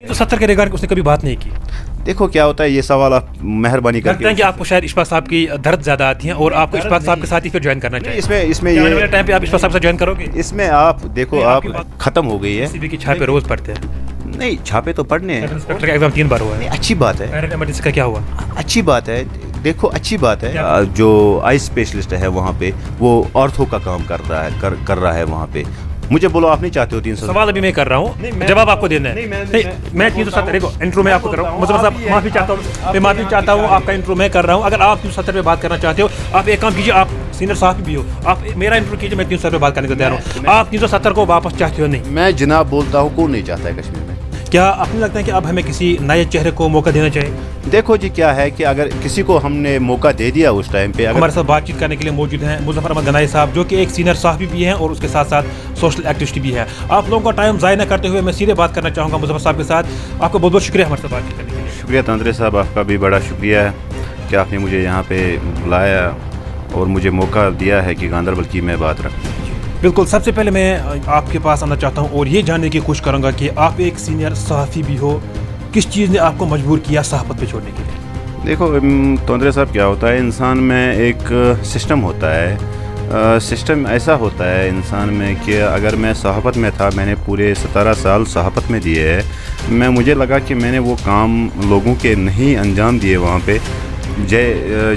तो 70 के रिगार्ड उसने कभी बात नहीं की। देखो क्या होता है, ये सवाल आप मेहरबानी करते हैं कि आपको शायद इशफाक साहब की दर्द ज़्यादा आती है और आपको इशफाक साहब के साथ ही फिर ज्वाइन करना चाहिए। इसमें आने वाले टाइम पे आप इशफाक साहब से ज्वाइन करोगे? इसमें आप देखो, आप ख़त्म हो गई है। सीबी की छापे रोज़ पढ़ते हैं। नहीं, छापे तो पढ़ने हैं। इंस्पेक्टर का एग्जाम 3 बार हुआ है। अच्छी बात है। इमरजेंसी का क्या हुआ? अच्छी बात है, देखो अच्छी बात है। जो आई स्पेशलिस्ट है वहाँ पे, वो ऑर्थो का काम कर रहा है वहाँ पे। मुझे बोलो, आप नहीं चाहते हो 300? सवाल अभी मैं कर रहा हूँ, जवाब आपको देना है। मैं 370 देखो इंट्रो में आपको कर रहा हूँ, मतलब साहब माफ़ी चाहता हूँ, मैं माफ़ी चाहता हूँ, आपका इंट्रो मैं कर रहा हूँ। अगर आप 370 पे बात करना चाहते हो, आप एक काम कीजिए, आप सीनियर साहब भी हो, आप मेरा इंट्रो कीजिए, मैं 370 पे बात करने को तैयार हूँ। आप 370 को वापस चाहते हो? नहीं, मैं जनाब बोलता हूँ, कौन नहीं चाहता है कश्मीर में। क्या आपको लगता है कि अब हमें किसी नए चेहरे को मौका देना चाहिए? देखो जी, क्या है कि अगर किसी को हमने मौका दे दिया उस टाइम पे, हमारे साथ बातचीत करने के लिए मौजूद हैं मुजफ्फर अहमद गनाई साहब, जो कि एक सीनियर साहबी भी हैं और उसके साथ साथ सोशल एक्टिविस्ट भी हैं। आप लोगों का टाइम ज़ाया न करते हुए मैं सीधे बात करना चाहूँगा मुजफ्फर साहब के साथ। आपका बहुत बहुत शुक्रिया हमारे साथ बातचीत करने के लिए। शुक्रिया तंत्रे साहब, आपका भी बड़ा शुक्रिया है कि आपने मुझे यहाँ पे बुलाया और मुझे मौका दिया है कि गांधरबल की मैं बात रखूँ। बिल्कुल, सबसे पहले मैं आपके पास आना चाहता हूँ और ये जानने की कोशिश करूँगा कि आप एक सीनियर सहाफ़ी भी हो, किस चीज़ ने आपको मजबूर किया सहाफ़त पे छोड़ने के लिए? देखो तोंदरे साहब, क्या होता है, इंसान में एक सिस्टम होता है। सिस्टम ऐसा होता है इंसान में कि अगर मैं सहाफ़त में था, मैंने पूरे 17 साल सहाफ़त में दिए है, मुझे लगा कि मैंने वो काम लोगों के नहीं अंजाम दिए वहाँ पे,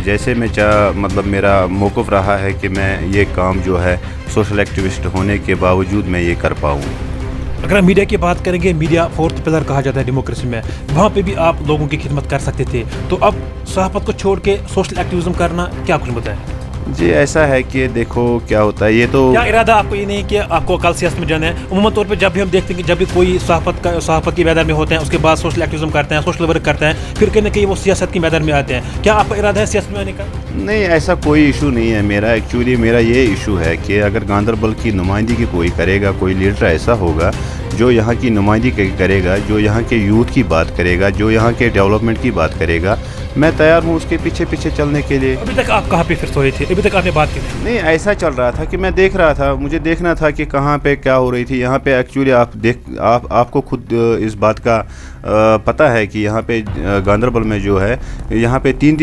जैसे मैं मतलब मेरा मौक़िफ़ रहा है कि मैं ये काम जो है सोशल एक्टिविस्ट होने के बावजूद मैं ये कर पाऊँ। अगर हम मीडिया की बात करेंगे, मीडिया 4th पिलर कहा जाता है डेमोक्रेसी में, वहाँ पे भी आप लोगों की खिदमत कर सकते थे, तो अब सहाफ़त को छोड़ के सोशल एक्टिविज़म करना क्या कुछ मुद्दा है? जी, ऐसा है कि देखो क्या होता है, ये तो क्या इरादा आपको ये नहीं कि आपको कल सियासत में जाना है? उम्मन तौर पे जब भी हम देखते हैं कि जब भी कोई सहाफ़त की मैदान में होते हैं, उसके बाद सोशल एक्टिविज़म करते हैं, सोशल वर्क करते हैं, फिर कहीं ना कहीं वो सियासत की मैदान में आते हैं। क्या आपका इरादा है सियासत में आने का? नहीं, ऐसा कोई इशू नहीं है मेरा। एक्चुअली मेरा ये इशू है कि अगर गांधरबल की नुमाइंदगी कोई करेगा, कोई लीडर ऐसा होगा जो यहाँ की नुमाइंदगी करेगा, जो यहाँ के यूथ की बात करेगा, जो यहाँ के डेवलपमेंट की बात करेगा, मैं तैयार हूँ उसके पीछे पीछे चलने के लिए। अभी तक आप कहाँ पे फिर सोए थे? अभी तक आपने बात की नहीं, ऐसा चल रहा था कि मैं देख रहा था, मुझे देखना था कि कहाँ पे क्या हो रही थी। यहाँ पे एक्चुअली आपको खुद इस बात का पता है कि यहाँ पे गांधरबल में जो है, यहाँ पे 3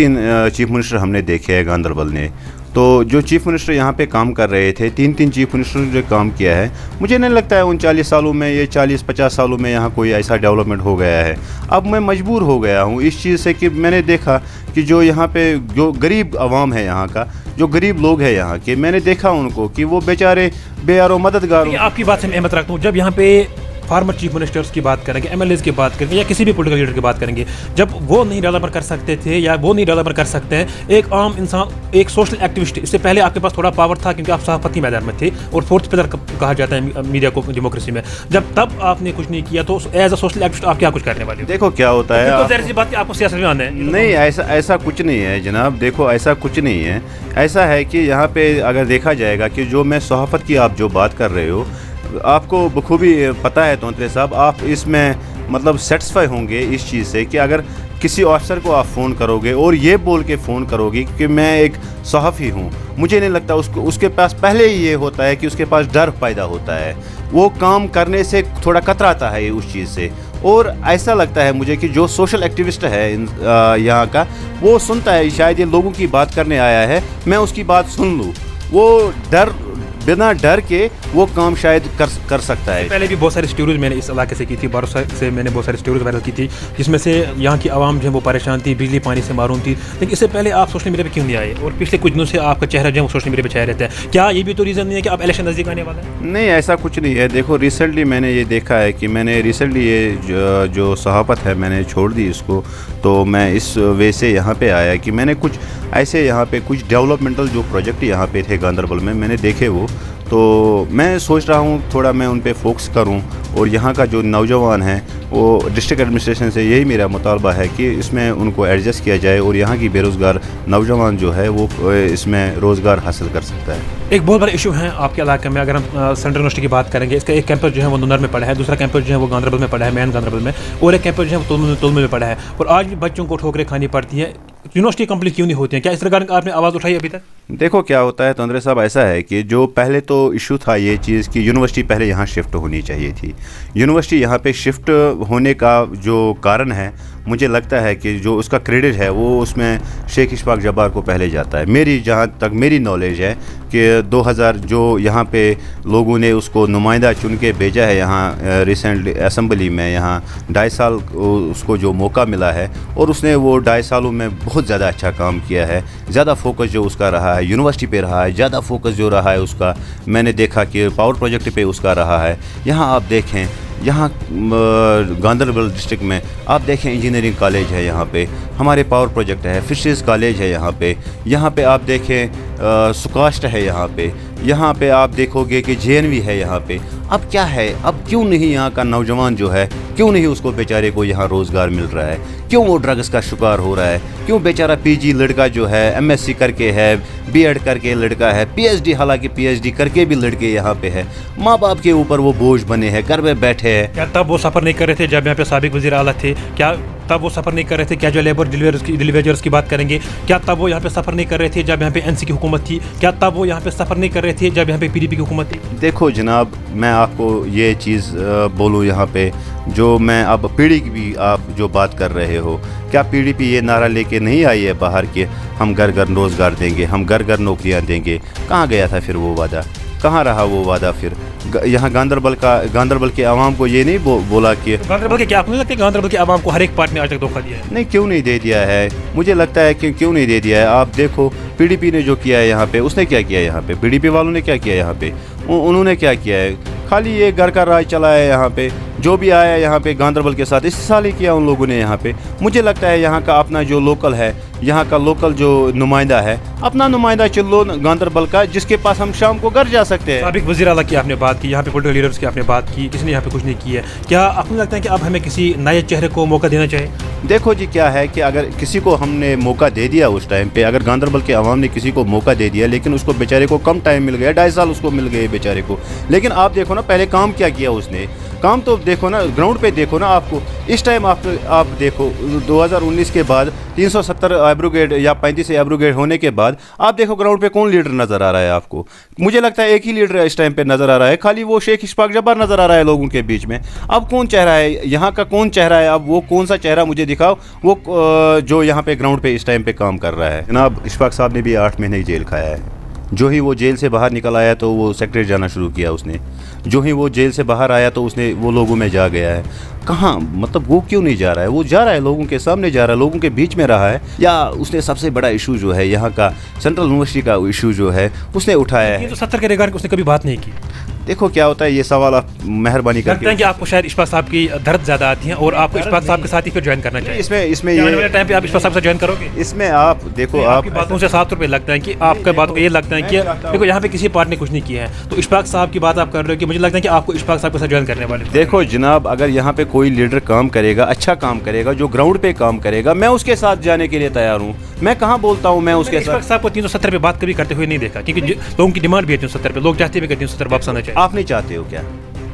चीफ मिनिस्टर हमने देखे हैं गांधरबल ने। तो जो चीफ मिनिस्टर यहाँ पे काम कर रहे थे, 3 चीफ मिनिस्टर ने जो काम किया है, मुझे नहीं लगता है उन 40 सालों में, ये 40-50 सालों में यहाँ कोई ऐसा डेवलपमेंट हो गया है। अब मैं मजबूर हो गया हूँ इस चीज़ से कि मैंने देखा कि जो यहाँ पे जो गरीब आवाम है, यहाँ का जो गरीब लोग हैं यहाँ के, मैंने देखा उनको कि वो बेचारे बेयारो मददगार। आपकी बात से मैं सहमत रखता हूँ। जब यहाँ पे फार्मर चीफ मिनिस्टर्स की बात करेंगे, एमएलएज की बात करेंगे, या किसी भी पॉलिटिकल लीडर की बात करेंगे, जब वो नहीं डेवलपर कर सकते थे या वो नहीं डेवलपर कर सकते हैं, एक आम इंसान, एक सोशल एक्टिविस्ट, इससे पहले आपके पास थोड़ा पावर था क्योंकि आप सहाफ़ती मैदान में थे और 4th पिलर कहा जाता है मीडिया को डेमोक्रेसी में, जब तब आपने कुछ नहीं किया, तो एज अ सोशल एक्टिविस्ट आप क्या कुछ करने वाले हो? देखो क्या होता है, तो ज़ाहिर सी बात है आपको सियासत में आना है। नहीं, ऐसा कुछ नहीं है जनाब। देखो ऐसा कुछ नहीं है। ऐसा है कि यहाँ पे अगर देखा जाएगा कि जो मैं सहाफ़त की आप जो बात कर रहे हो, आपको बखूबी पता है तोंतरे साहब, आप इसमें मतलब सेटिस्फाई होंगे इस चीज़ से कि अगर किसी ऑफिसर को आप फ़ोन करोगे और ये बोल के फ़ोन करोगे कि मैं एक सहाफ़ी हूँ, मुझे नहीं लगता उसके पास पहले ही ये होता है कि उसके पास डर पैदा होता है, वो काम करने से थोड़ा कतराता है उस चीज़ से। और ऐसा लगता है मुझे कि जो सोशल एक्टिविस्ट है यहाँ का, वो सुनता है शायद ये लोगों की बात करने आया है, मैं उसकी बात सुन लूँ, वो बिना डर के वो काम शायद कर सकता है। पहले भी बहुत सारी स्टोरीज मैंने इस इलाके से की थी, बारों से मैंने बहुत सारी स्टोरीज वायरल की थी, जिसमें से यहाँ की आवाम जो है वो परेशान थी, बिजली पानी से मारूम थी। लेकिन इससे पहले आप सोशल मीडिया पे क्यों नहीं आए और पिछले कुछ दिनों से आपका चेहरा जो है वो सोशल मीडिया पे छाया रहता है? क्या ये भी तो रीज़न नहीं है कि आप इलेक्शन नज़दीक आने वाला है? नहीं, ऐसा कुछ नहीं है। देखो रिसेंटली मैंने ये देखा है कि मैंने रिसेंटली ये जो सहाफ़त है मैंने छोड़ दी इसको, तो मैं इस वे से यहाँ पे आया कि मैंने कुछ ऐसे यहाँ पे कुछ डेवलपमेंटल जो प्रोजेक्ट यहाँ पे थे गांधरबल में, मैंने देखे वो, तो मैं सोच रहा हूँ थोड़ा मैं उन पे फोकस करूँ और यहाँ का जो नौजवान है वो डिस्ट्रिक्ट एडमिनिस्ट्रेशन से यही मेरा मुतालबा है कि इसमें उनको एडजस्ट किया जाए और यहाँ की बेरोज़गार नौजवान जो है वो इसमें रोज़गार हासिल कर सकता है। एक बहुत बड़ा इशू है आपके इलाके में, अगर हम सेंट्रल यूनिवर्सिटी की बात करेंगे, इसका एक कैंपस जो है वो नुनर में पड़ा है, दूसरा कैंपस जो है वो गांधरबल में पड़ा है, मेन गांधरबल में, और एक कैंपस जो है वो तुलमुल में पड़ा है, और आज भी बच्चों को ठोकरें खानी पड़ती है यूनिवर्सिटी कंप्लीट क्यों नहीं होती हैं? क्या इस रिगार्डिंग आपने आवाज़ उठाई अभी तक? देखो क्या होता है तंद्रे साहब, ऐसा है कि जो पहले तो इशू था ये चीज़ कि यूनिवर्सिटी पहले यहाँ शिफ्ट होनी चाहिए थी। यूनिवर्सिटी यहाँ पे शिफ्ट होने का जो कारण है, मुझे लगता है कि जो उसका क्रेडिट है वो उसमें शेख इशफाक जब्बार को पहले जाता है। मेरी जहाँ तक मेरी नॉलेज है कि 2000 जो यहाँ पे लोगों ने उसको नुमाइंदा चुन के भेजा है यहाँ रिसेंटली असेंबली में, यहाँ 2.5 साल उसको जो मौका मिला है और उसने वो 2.5 सालों में बहुत ज़्यादा अच्छा काम किया है। ज़्यादा फोकस जो उसका रहा है यूनिवर्सिटी पे रहा है, ज़्यादा फोकस जो रहा है उसका मैंने देखा कि पावर प्रोजेक्ट पे उसका रहा है। यहाँ आप देखें, यहाँ गांधरबल डिस्ट्रिक्ट में आप देखें इंजीनियरिंग कॉलेज है, यहाँ पे हमारे पावर प्रोजेक्ट है, फिशरीज कॉलेज है यहाँ पे आप देखें सुकास्ट है यहाँ पे आप देखोगे कि JNV है यहाँ पे। अब क्या है, अब क्यों नहीं यहाँ का नौजवान जो है, क्यों नहीं उसको बेचारे को यहाँ रोज़गार मिल रहा है? क्यों वो ड्रग्स का शिकार हो रहा है? क्यों बेचारा PG लड़का जो है MSc करके है, B.Ed करके लड़का है, PhD हालांकि PhD करके भी लड़के यहाँ पे है, माँ बाप के ऊपर वो बोझ बने हैं, घर में बैठे हैं। क्या तब वो सफ़र नहीं कर रहे थे जब यहाँ पे साबिक वज़ीर आला थे? क्या तब वो सफ़र नहीं कर रहे थे? क्या जो लेबर डिलीवर्स की बात करेंगे, क्या तब वो यहाँ पे सफ़र नहीं कर रहे थे जब यहाँ पे NC की हुकूमत थी? क्या तब वो यहाँ पे सफ़र नहीं कर रहे थे जब यहाँ पे PDP की हुकूमत थी? देखो जनाब, मैं आपको ये चीज़ बोलूँ यहाँ पे, जो मैं अब पीढ़ी की भी आप जो बात कर रहे हो, क्या PDP ये नारा लेके नहीं आई है बाहर के हम घर घर रोज़गार देंगे, हम घर घर नौकरियाँ देंगे? कहाँ गया था फिर वो वादा? कहाँ रहा वो वादा फिर? यहाँ गांधरबल के आवाम को ये नहीं बोला कि गांधरबल के, क्या आपको नहीं लगता है गांधरबल के आवाम को हर एक पार्ट ने आज तक धोखा दिया है? नहीं, क्यों नहीं दे दिया है? मुझे लगता है कि क्यों नहीं दे दिया है। आप देखो PDP ने जो किया है यहाँ पे, उसने क्या किया यहाँ पे? PDP वालों ने क्या किया यहाँ पे? उन्होंने क्या किया है? खाली ये घर का राज चला है यहाँ पे। जो भी आया यहाँ पे गांधरबल के साथ इस साल ही किया उन लोगों ने यहाँ पे। मुझे लगता है यहाँ का अपना जो लोकल है, यहाँ का लोकल जो नुमाइंदा है, अपना नुमाइंदा चुन लो गांधरबल का, जिसके पास हम शाम को घर जा सकते हैं। साबिक वज़ीर आला की आपने बात की, यहाँ पे पॉलिटिकल लीडर्स की आपने बात की, किसी ने यहाँ पे कुछ नहीं किया। क्या आपको लगता है कि अब हमें किसी नए चेहरे को मौका देना चाहिए? देखो जी, क्या है कि अगर किसी को हमने मौका दे दिया उस टाइम पे, अगर गांधरबल के आवाम ने किसी को मौका दे दिया, लेकिन उसको बेचारे को कम टाइम मिल गया, 2.5 साल उसको मिल गए बेचारे को। लेकिन आप देखो ना पहले काम क्या किया उसने, काम तो देखो ना, ग्राउंड पे देखो ना। आपको इस टाइम आप देखो 2019 के बाद 370 एब्रोगेट या 35 एब्रोगेट होने के बाद आप देखो ग्राउंड पे कौन लीडर नज़र आ रहा है आपको? मुझे लगता है एक ही लीडर इस टाइम पे नज़र आ रहा है, खाली वो शेख इशफाक जब्बार नज़र आ रहा है लोगों के बीच में। अब कौन चेहरा है यहाँ का, कौन चेहरा है? अब वो कौन सा चेहरा मुझे दिखाओ वो जो यहाँ पे ग्राउंड पे इस टाइम पे काम कर रहा है। जनाब इशफाक साहब ने भी 8 महीने जेल खाया है। जो ही वो जेल से बाहर निकल आया तो वो सेक्रेटरी जाना शुरू किया उसने। जो ही वो जेल से बाहर आया तो उसने वो लोगों में जा गया है। कहाँ, मतलब वो क्यों नहीं जा रहा है? वो जा रहा है, लोगों के सामने जा रहा है, लोगों के बीच में रहा है। या उसने सबसे बड़ा इशू जो है यहाँ का सेंट्रल यूनिवर्सिटी का इशू जो है उसने उठाया है। 370 के रिगार्डिंग उसने कभी बात नहीं की। देखो क्या होता है, ये सवाल आप मेहरबानी करके लगता है कि आपको शायद इशफाक साहब की दर्द ज़्यादा आती है और आपको इशफाक साहब के साथ ही फिर ज्वाइन करना चाहिए। इसमें आने वाले टाइम पे आप इशफाक साहब से ज्वाइन करोगे? इसमें आप देखो, आपकी बातों से साफ तौर पे लगता है कि आपके बातों को ये लगता है कि देखो यहाँ पे किसी पार्टी ने कुछ नहीं किया है, तो इशफाक साहब की बात आप कर रहे हो कि मुझे लगता है कि आपको इशफाक साहब के साथ ज्वाइन करने वाले। देखो जनाब, अगर यहाँ पे कोई लीडर काम करेगा, अच्छा काम करेगा, जो ग्राउंड पे काम करेगा, मैं उसके साथ जाने के लिए तैयार हूँ। मैं कहाँ बोलता हूँ मैं उसके साथ। इशफाक साहब को 370 पे बात कभी करते हुए नहीं देखा, क्योंकि लोगों की डिमांड भी है 370 पे, लोग चाहते भी 370 वापस आना चाहिए। आप नहीं चाहते हो क्या?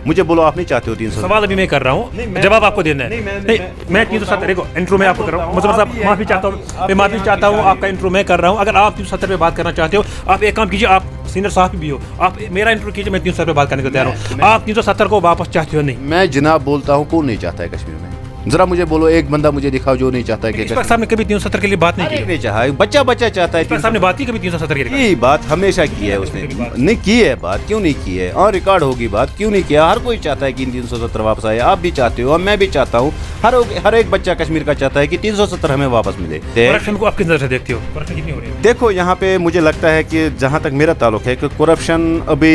मुझे बोलो, आप नहीं चाहते हो 300? सवाल अभी मैं कर रहा हूँ, जवाब आपको देना है। नहीं, मैं 370 देखो इंट्रो में आपको कर रहा हूँ। मुझे साहब माफ़ी चाहता हूँ, मैं माफ़ी चाहता हूँ, आपका इंट्रो मैं कर रहा हूँ। अगर आप 370 पे बात करना चाहते हो, आप एक काम कीजिए, आप सीनियर साहब भी हो, आप मेरा इंट्रो कीजिए, मैं 370 पे बात करने को तैयार हूँ। आप 370 को वापस चाहते हो? नहीं, मैं जनाब बोलता हूँ, कौन नहीं चाहता है कश्मीर में? जरा मुझे बोलो, एक बंदा मुझे दिखाओ जो नहीं चाहता है कि इशफाक साहब ने कभी 370 के लिए बात नहीं की। नहीं चाहा, बच्चा चाहता है। इशफाक साहब ने बात की कभी 370 के लिए? ये बात हमेशा की है उसने, नहीं की है बात, क्यों नहीं की है? और रिकॉर्ड होगी बात, क्यों नहीं किया? हर कोई चाहता है कि 370 वापस आए, आप भी चाहते हो, मैं भी चाहता हूँ, हर एक बच्चा कश्मीर का चाहता है कि 370 हमें वापस मिले। करप्शन को आप किस नजर से देखते हो? करप्शन कितनी हो रही है? देखो यहाँ पे मुझे लगता है कि जहाँ तक मेरा ताल्लुक है कि करप्शन अभी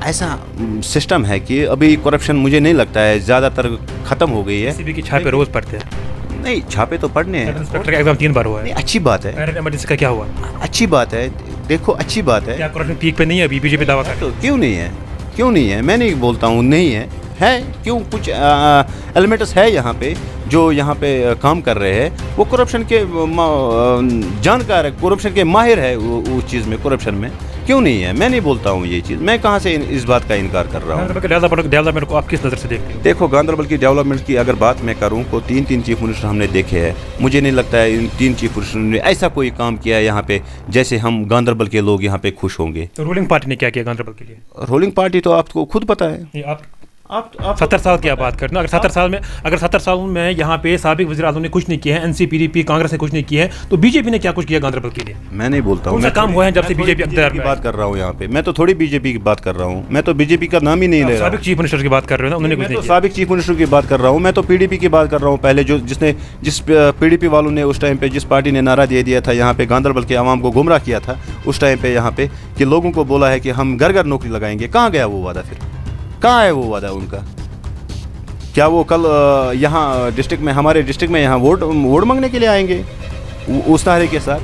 ऐसा सिस्टम है कि अभी करप्शन मुझे नहीं लगता है ज़्यादातर ख़त्म हो गई है। सीबी की छापे रोज पड़ते हैं। नहीं, छापे तो पढ़ने हैं। इंस्पेक्टर का एग्जाम 3 बार हुआ है। अच्छी बात है। एमरजेंसी का क्या हुआ? अच्छी बात है, देखो अच्छी बात है। क्या करप्शन पीक पे नहीं है? बीजेपी दावा करती है। तो क्यों नहीं है? क्यों नहीं है? मैं नहीं बोलता हूँ नहीं है, क्यों? कुछ एलिमेंट्स है यहाँ पे जो यहाँ पे काम कर रहे हैं, वो करप्शन के जानकार है, करप्शन के माहिर है वो उस चीज़ में, करप्शन में। क्यों नहीं है? मैं नहीं बोलता हूँ ये चीज़, मैं कहाँ से इस बात का इनकार कर रहा हूँ? डेवलपमेंट को आप किस नज़र से देखते हो? देखो, गांधरबल की डेवलपमेंट की अगर बात मैं करूँ तो 3 चीफ मिनिस्टर हमने देखे हैं। मुझे नहीं लगता है इन 3 चीफ मिनिस्टर ने ऐसा कोई काम किया है यहाँ पे जैसे हम गांधरबल के लोग यहाँ पे खुश होंगे। तो रूलिंग पार्टी ने क्या किया गांधरबल के लिए? रूलिंग पार्टी तो आपको खुद पता है। आप 70 साल की आप बात करते हैं, अगर 70 साल में यहाँ पे साबिक वज़ीर आज़म ने कुछ नहीं किया है, एनसी पीडीपी कांग्रेस ने कुछ नहीं किया है, तो बीजेपी ने क्या कुछ किया गांधरबल के लिए? मैं नहीं बोलता हूँ, मैं काम हुआ है जब से बीजेपी की बात कर रहा हूँ यहाँ पे। मैं तो थोड़ी बीजेपी की बात कर रहा हूँ, मैं तो बीजेपी का नाम ही नहीं ले रहा। साबिक चीफ मिनिस्टर की बात कर रहे हो ना, उन्होंने कुछ नहीं किया। साबिक चीफ मिनिस्टर की बात कर रहा हूँ, मैं तो पीडीपी की बात कर रहा हूँ। पहले जिस पीडीपी वालों ने उस टाइम पे जिस पार्टी ने नारा दे दिया था यहाँ पे, गांधरबल के आवाम को गुमराह किया था उस टाइम पे यहाँ पे, कि लोगों को बोला है कि हम घर घर नौकरी लगाएंगे। कहाँ गया वो वादा? फिर कहाँ है वो वादा उनका? क्या वो कल यहाँ डिस्ट्रिक्ट में, हमारे डिस्ट्रिक्ट में यहाँ वोट मांगने के लिए आएंगे उस नारे के साथ?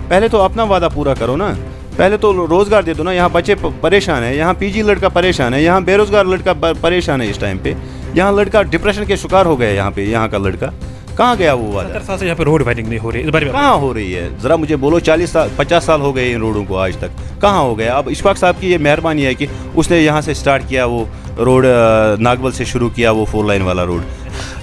पहले तो अपना वादा पूरा करो ना, पहले तो रोज़गार दे दो ना। यहाँ बच्चे परेशान है, यहाँ पीजी लड़का परेशान है, यहाँ बेरोज़गार लड़का परेशान है इस टाइम पे। यहाँ लड़का डिप्रेशन के शिकार हो गया यहाँ पे, यहाँ का लड़का। कहाँ गया वो वादा? 70 साल से यहाँ पे रोड वायरिंग नहीं हो रही, इस बारे में कहाँ हो रही है? ज़रा मुझे बोलो। 40 साल 50 साल हो गए इन रोडों को, आज तक कहाँ हो गया? अब इशफाक साहब की ये मेहरबानी है कि उसने यहाँ से स्टार्ट किया वो रोड, नागबल से शुरू किया वो 4 लाइन वाला रोड।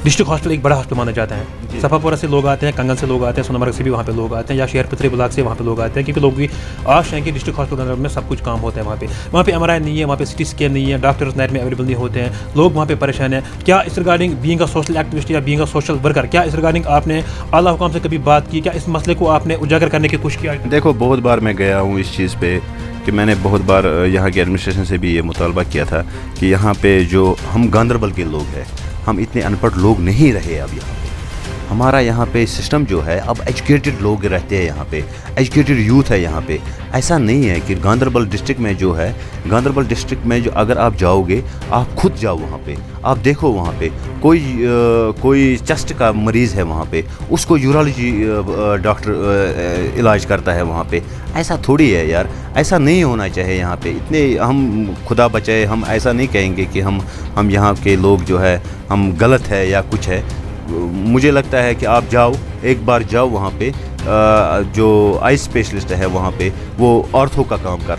डिस्ट्रिक्ट हॉस्पिटल एक बड़ा हॉस्पिटल माना जाता है। सफापुरा से लोग आते हैं, कंगन से लोग आते हैं, सोनमर्ग से भी वहाँ पे लोग आते हैं, या शेयर पत्री ब्लॉक से वहाँ पे लोग आते हैं, क्योंकि लोगों की आश है कि डिस्ट्रिक्ट हॉस्पिटल गांधरबल में सब कुछ काम होता है। वहाँ पे MRI नहीं है, वहाँ पे CT स्कैन नहीं है, डॉक्टर्स नाइट में अवेलेबल नहीं होते हैं, लोग वहाँ पे परेशान हैं। क्या इस regarding being a social activist या बीइंग अ सोशल वर्कर, क्या इस रिगार्डिंग आपने आला हुकाम से कभी बात की? क्या इस मसले को आपने उजागर करने की कोशिश किया? देखो, बहुत बार मैं गया हूँ इस चीज़ पे, कि मैंने बहुत बार यहाँ के एडमिनिस्ट्रेशन से भी ये मुतालबा किया था कि यहाँ पे जो हम गांधरबल के लोग हैं, हम इतने अनपढ़ लोग नहीं रहे अब यहाँ पे। हमारा यहाँ पे सिस्टम जो है, अब एजुकेटेड लोग रहते हैं यहाँ पे, एजुकेटेड यूथ है यहाँ पे। ऐसा नहीं है कि गांधरबल डिस्ट्रिक्ट में जो है, गांधरबल डिस्ट्रिक्ट में जो अगर आप जाओगे, आप खुद जाओ वहाँ पे, आप देखो वहाँ पे कोई चेस्ट का मरीज़ है वहाँ पे, उसको यूरोलॉजी डॉक्टर इलाज करता है वहाँ पे। ऐसा थोड़ी है यार, ऐसा नहीं होना चाहिए यहाँ पे। इतने हम खुदा बचाए, हम ऐसा नहीं कहेंगे कि हम यहाँ के लोग जो है हम गलत है या कुछ है। मुझे लगता है कि आप जाओ, एक बार जाओ वहाँ पे, जो आई स्पेशलिस्ट है वहाँ पे, वो ऑर्थो का काम कर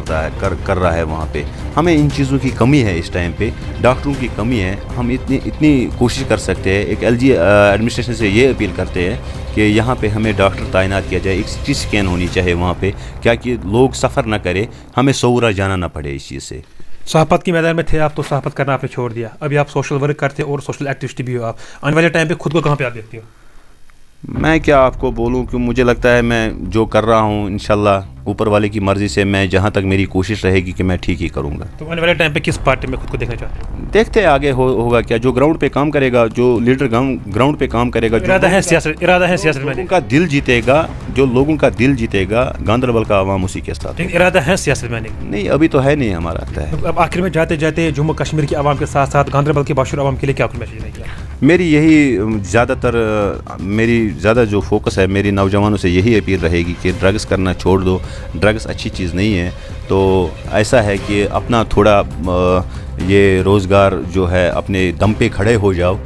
रहा है वहाँ पे। हमें इन चीज़ों की कमी है इस टाइम पे, डॉक्टरों की कमी है। हम इतनी कोशिश कर सकते हैं, एक LG एडमिनिस्ट्रेशन से ये अपील करते हैं कि यहाँ पे हमें डॉक्टर तैनात किया जाए, एक CT स्कैन होनी चाहिए वहाँ पे, क्या कि लोग सफ़र ना करें, हमें सौरा जाना ना पड़े इस चीज़ से। सहाफ़त के मैदान में थे आप, तो सहाफ़त करना आपने छोड़ दिया, अभी आप सोशल वर्क करते और सोशल एक्टिविस्ट भी हो। आप आने वाले टाइम पे खुद को कहाँ पे आप देखते हो? मैं क्या आपको बोलूं कि मुझे लगता है मैं जो कर रहा हूं, इंशाल्लाह ऊपर वाले की मर्ज़ी से, मैं जहां तक मेरी कोशिश रहेगी कि मैं ठीक ही करूंगा। तो आने वाले टाइम पे किस पार्टी में खुद को देखना चाहते हैं? देखते हैं आगे होगा क्या। जो ग्राउंड पे काम करेगा, जो लीडर ग्राउंड पे काम करेगा, इरादा है सियासत में, लोगों का दिल जीतेगा, जो लोगों का दिल जीतेगा, गांधरबल का आवाम उसी के साथ। इरादा है सियासत में? नहीं, अभी तो है नहीं हमारा। अब आखिर में जाते जाते जम्मू कश्मीर की आवाम के साथ साथ गांधरबल के बाशूर आवाम के लिए क्या मैसेज रहेगा? मेरी यही ज़्यादा जो फोकस है, मेरी नौजवानों से यही अपील रहेगी कि ड्रग्स करना छोड़ दो। ड्रग्स अच्छी चीज़ नहीं है। तो ऐसा है कि अपना थोड़ा ये रोज़गार जो है अपने दम पे खड़े हो जाओ।